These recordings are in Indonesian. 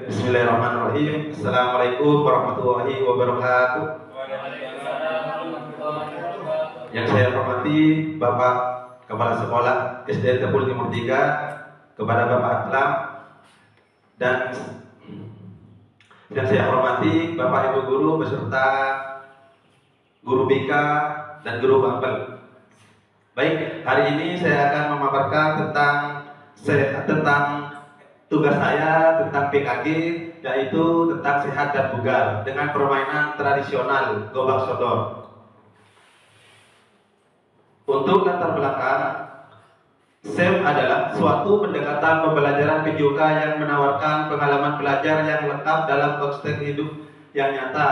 Bismillahirrahmanirrahim. Assalamualaikum warahmatullahi wabarakatuh. Yang saya hormati Bapak Kepala Sekolah SD Tepul Timur 3, kepada Bapak Atlam, dan yang saya hormati Bapak Ibu Guru beserta Guru BK dan Guru Bampel. Baik, hari ini saya akan memaparkan tentang tugas saya tentang PKG, yaitu tentang sehat dan bugar dengan permainan tradisional gobak sodor. Untuk latar belakang, SEM adalah suatu pendekatan pembelajaran PJOK yang menawarkan pengalaman belajar yang lengkap dalam konteks hidup yang nyata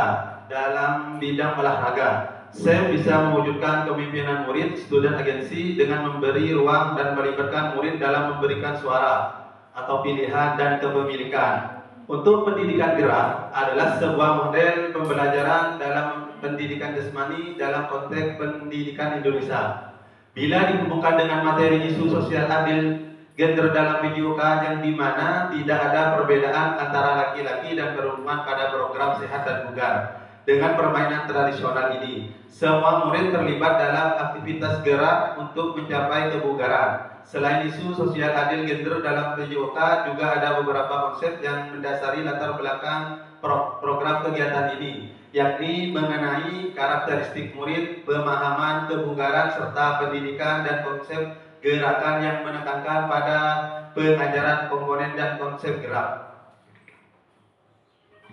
dalam bidang olahraga. SEM bisa mewujudkan kepemimpinan murid, student agency dengan memberi ruang dan melibatkan murid dalam memberikan suara atau pilihan dan kepemilikan. Untuk pendidikan gerak adalah sebuah model pembelajaran dalam pendidikan jasmani dalam konteks pendidikan Indonesia. Bila dihubungkan dengan materi isu sosial adil gender dalam PJOK yang dimana tidak ada perbedaan antara laki-laki dan perempuan pada program sehat dan bugar. Dengan permainan tradisional ini, semua murid terlibat dalam aktivitas gerak untuk mencapai kebugaran. Selain isu sosial adil gender dalam PJOK, juga ada beberapa konsep yang mendasari latar belakang program kegiatan ini, yakni mengenai karakteristik murid, pemahaman kebugaran, serta pendidikan dan konsep gerakan yang menekankan pada pengajaran komponen dan konsep gerak.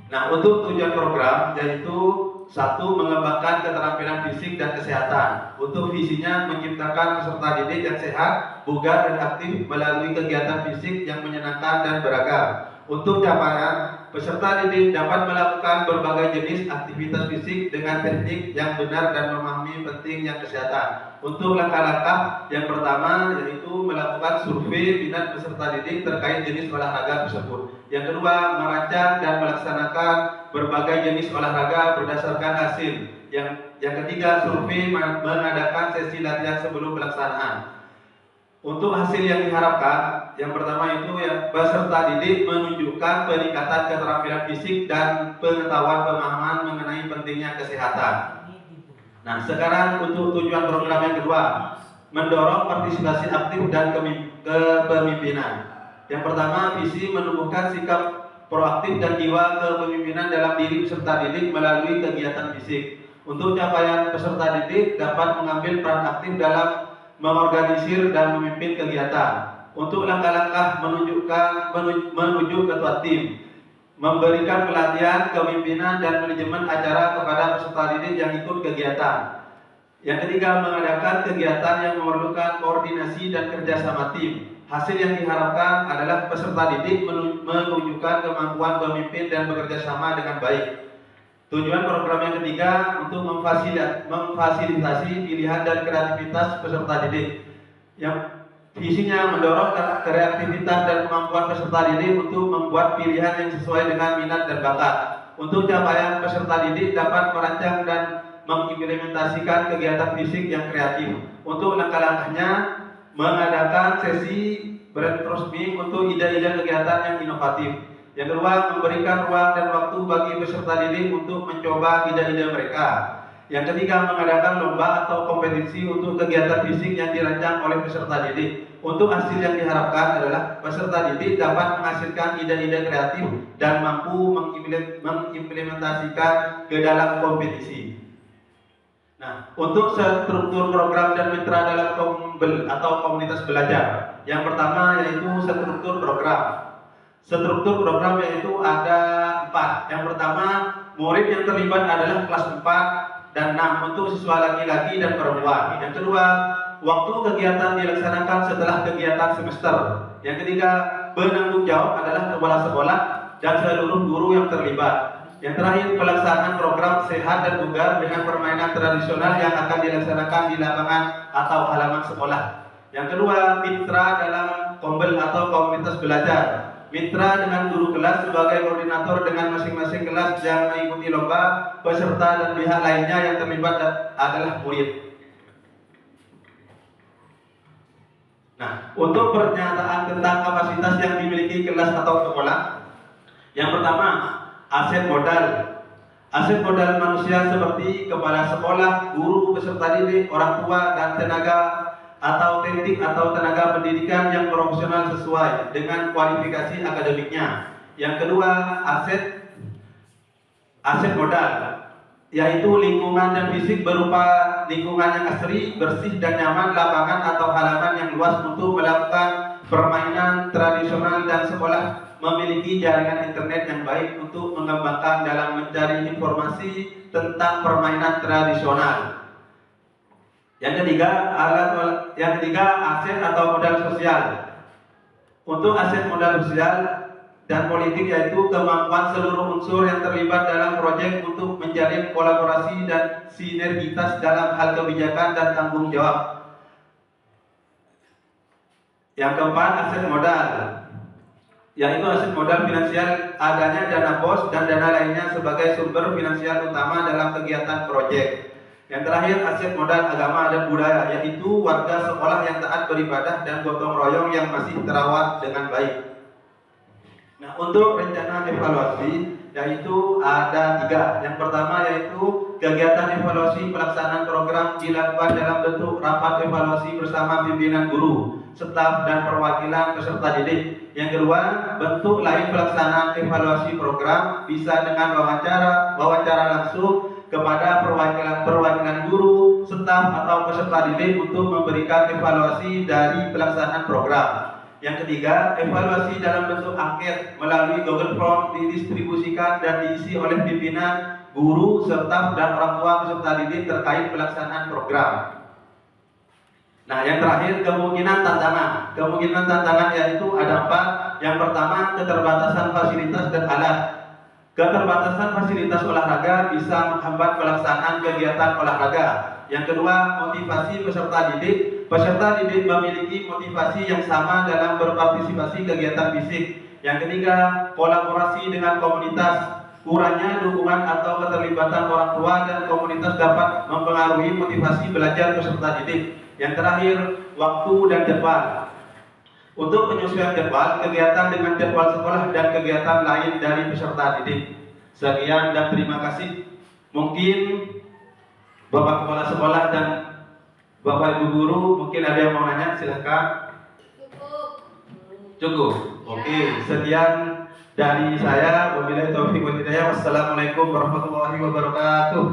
Nah, untuk tujuan program yaitu satu, mengembangkan keterampilan fisik dan kesehatan. Untuk visinya menciptakan peserta didik yang sehat, bugar dan aktif melalui kegiatan fisik yang menyenangkan dan beragam. Untuk capaian, peserta didik dapat melakukan berbagai jenis aktivitas fisik dengan teknik yang benar dan memahami pentingnya kesehatan. Untuk langkah-langkah yang pertama yaitu melakukan survei minat peserta didik terkait jenis olahraga tersebut. Yang kedua, merancang dan melaksanakan berbagai jenis olahraga berdasarkan hasil. Yang ketiga, survei mengadakan sesi latihan sebelum pelaksanaan. Untuk hasil yang diharapkan, yang pertama itu ya, peserta didik menunjukkan peningkatan keterampilan fisik dan pengetahuan pemahaman mengenai pentingnya kesehatan. Nah, sekarang untuk tujuan program yang kedua, mendorong partisipasi aktif dan kepemimpinan. Yang pertama, visi menumbuhkan sikap proaktif dan jiwa kepemimpinan dalam diri peserta didik melalui kegiatan fisik. Untuk capaian peserta didik dapat mengambil peran aktif dalam mengorganisir dan memimpin kegiatan. Untuk langkah-langkah menuju ketua tim, memberikan pelatihan, kepemimpinan dan manajemen acara kepada peserta didik yang ikut kegiatan. Yang ketiga, mengadakan kegiatan yang memerlukan koordinasi dan kerjasama tim. Hasil yang diharapkan adalah peserta didik menunjukkan kemampuan pemimpin dan bekerja sama dengan baik. Tujuan program yang ketiga untuk memfasilitasi pilihan dan kreativitas peserta didik. Yang visinya mendorong kreativitas dan kemampuan peserta didik untuk membuat pilihan yang sesuai dengan minat dan bakat. Untuk capaian peserta didik dapat merancang dan mengimplementasikan kegiatan fisik yang kreatif. Untuk langkah-langkahnya, mengadakan sesi brainstorming untuk ide-ide kegiatan yang inovatif. Yang kedua, memberikan ruang dan waktu bagi peserta didik untuk mencoba ide-ide mereka. Yang ketiga, mengadakan lomba atau kompetisi untuk kegiatan fisik yang dirancang oleh peserta didik. Untuk hasil yang diharapkan adalah peserta didik dapat menghasilkan ide-ide kreatif dan mampu mengimplementasikan ke dalam kompetisi. Nah, untuk struktur program dan mitra dalam komunitas belajar. Yang pertama yaitu struktur program. Struktur program yaitu ada 4. Yang pertama, murid yang terlibat adalah kelas 4 dan 6 untuk siswa laki-laki dan perempuan. Yang kedua, waktu kegiatan dilaksanakan setelah kegiatan semester. Yang ketiga, penanggung jawab adalah kepala sekolah dan seluruh guru yang terlibat. Yang terakhir, pelaksanaan program sehat dan bugar dengan permainan tradisional yang akan dilaksanakan di lapangan atau halaman sekolah. Yang kedua, mitra dalam kombel atau komunitas belajar. Mitra dengan guru kelas sebagai koordinator dengan masing-masing kelas yang mengikuti lomba. Peserta dan pihak lainnya yang terlibat adalah murid. Nah, untuk pernyataan tentang kapasitas yang dimiliki kelas atau sekolah, Yang pertama, aset modal. Aset modal manusia seperti kepala sekolah, guru, peserta didik, orang tua, dan tenaga atau teknik atau tenaga pendidikan yang profesional sesuai dengan kualifikasi akademiknya. Yang kedua, aset modal, yaitu lingkungan dan fisik berupa lingkungan yang asri, bersih dan nyaman, lapangan atau halaman yang luas untuk melakukan permainan tradisional, dan sekolah memiliki jaringan internet yang baik untuk mengembangkan dalam mencari informasi tentang permainan tradisional. Yang ketiga, aset atau modal sosial. Untuk aset modal sosial dan politik, yaitu kemampuan seluruh unsur yang terlibat dalam proyek untuk menjalin kolaborasi dan sinergitas dalam hal kebijakan dan tanggung jawab. Yang keempat, aset modal, yaitu aset modal finansial, adanya dana bos dan dana lainnya sebagai sumber finansial utama dalam kegiatan proyek. Yang terakhir, aset modal agama dan budaya, yaitu warga sekolah yang taat beribadah dan gotong royong yang masih terawat dengan baik. Nah, untuk rencana evaluasi, yaitu ada 3. Yang pertama yaitu kegiatan evaluasi pelaksanaan program dilakukan dalam bentuk rapat evaluasi bersama pimpinan guru, staf, dan perwakilan peserta didik. Yang kedua, bentuk lain pelaksanaan evaluasi program bisa dengan wawancara langsung kepada perwakilan guru, staf, atau peserta didik untuk memberikan evaluasi dari pelaksanaan program. Yang ketiga, evaluasi dalam bentuk angket melalui Google Form didistribusikan dan diisi oleh pimpinan, guru, staf, dan orang tua peserta didik terkait pelaksanaan program. Nah, yang terakhir, kemungkinan tantangan. Kemungkinan tantangan yaitu ada 4. Yang pertama, keterbatasan fasilitas dan alat. Keterbatasan fasilitas olahraga bisa menghambat pelaksanaan kegiatan olahraga. Yang kedua, motivasi peserta didik. Peserta didik memiliki motivasi yang sama dalam berpartisipasi kegiatan fisik. Yang ketiga, kolaborasi dengan komunitas. Kurangnya dukungan atau keterlibatan orang tua dan komunitas dapat mempengaruhi motivasi belajar peserta didik. Yang terakhir, waktu dan jadwal. Untuk penyesuaian jadwal, kegiatan dengan jadwal sekolah dan kegiatan lain dari peserta didik. Sekian dan terima kasih. Mungkin Bapak Kepala Sekolah dan Bapak Ibu Guru mungkin ada yang mau nanya, silahkan. Cukup. Oke, sekian dari saya. Wabillahi taufiq wal hidayah. Wassalamualaikum warahmatullahi wabarakatuh.